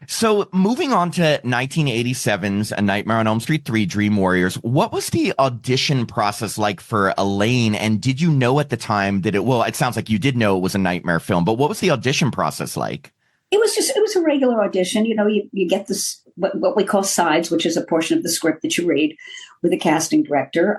So moving on to 1987's A Nightmare on Elm Street 3 Dream Warriors, what was the audition process like for Elaine? And did you know at the time that well, it sounds like you did know it was a nightmare film, but what was the audition process like? It was a regular audition. You get this, what we call sides, which is a portion of the script that you read with a casting director.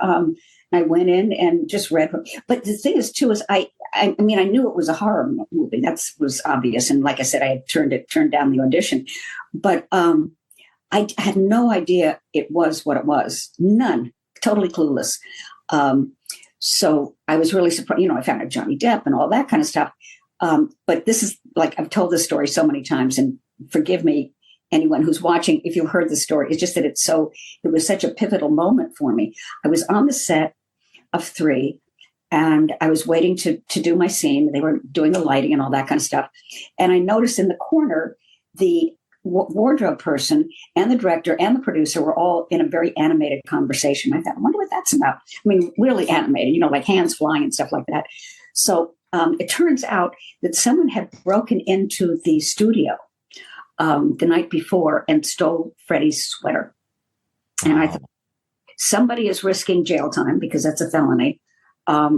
I went in and just read. But the thing is, too, is I mean, I knew it was a horror movie. That was obvious. And like I said, I had turned down the audition. But I had no idea it was what it was. None. Totally clueless. So I was really surprised. I found out Johnny Depp and all that kind of stuff. But this is like, I've told this story so many times, and forgive me, anyone who's watching, if you've heard the story. It's just that it was such a pivotal moment for me. I was on the set of 3, and I was waiting to do my scene. They were doing the lighting and all that kind of stuff. And I noticed in the corner, the wardrobe person and the director and the producer were all in a very animated conversation. I thought, I wonder what that's about. I mean, really animated, like hands flying and stuff like that. So it turns out that someone had broken into the studio the night before and stole Freddie's sweater. And I thought, somebody is risking jail time because that's a felony.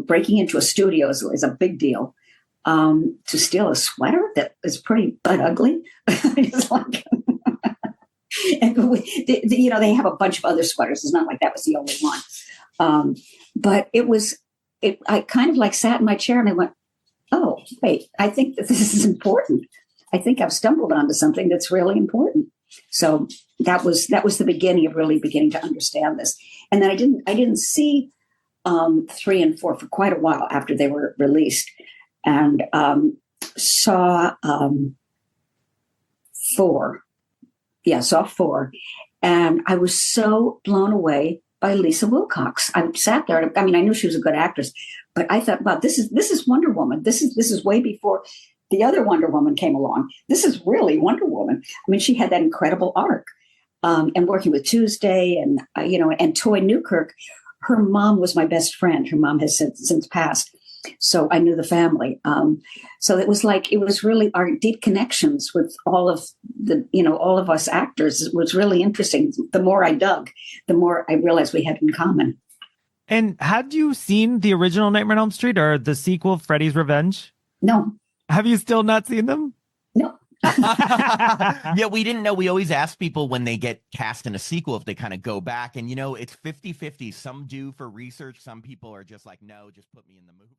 Breaking into a studio is a big deal. To steal a sweater that is pretty butt ugly. It's like, and they have a bunch of other sweaters. It's not like that was the only one. But I kind of like sat in my chair and I went, oh, wait, I think that this is important. I think I've stumbled onto something that's really important. So that was the beginning of really beginning to understand this. And then I didn't see 3 and 4 for quite a while after they were released, and saw 4. Yeah, saw 4, and I was so blown away by Lisa Wilcox. I sat there. I mean, I knew she was a good actress, but I thought, wow, this is Wonder Woman. This is way before the other Wonder Woman came along. This is really Wonder Woman. I mean, she had that incredible arc, and working with Tuesday and and Toy Newkirk. Her mom was my best friend. Her mom has since passed, so I knew the family. So it was really our deep connections with all of us actors. It was really interesting. The more I dug, the more I realized we had in common. And had you seen the original Nightmare on Elm Street or the sequel, Freddy's Revenge? No. Have you still not seen them? No. Yeah, we didn't know. We always ask people when they get cast in a sequel if they kind of go back, and it's 50-50. Some do for research. Some people are just like, no, just put me in the movie.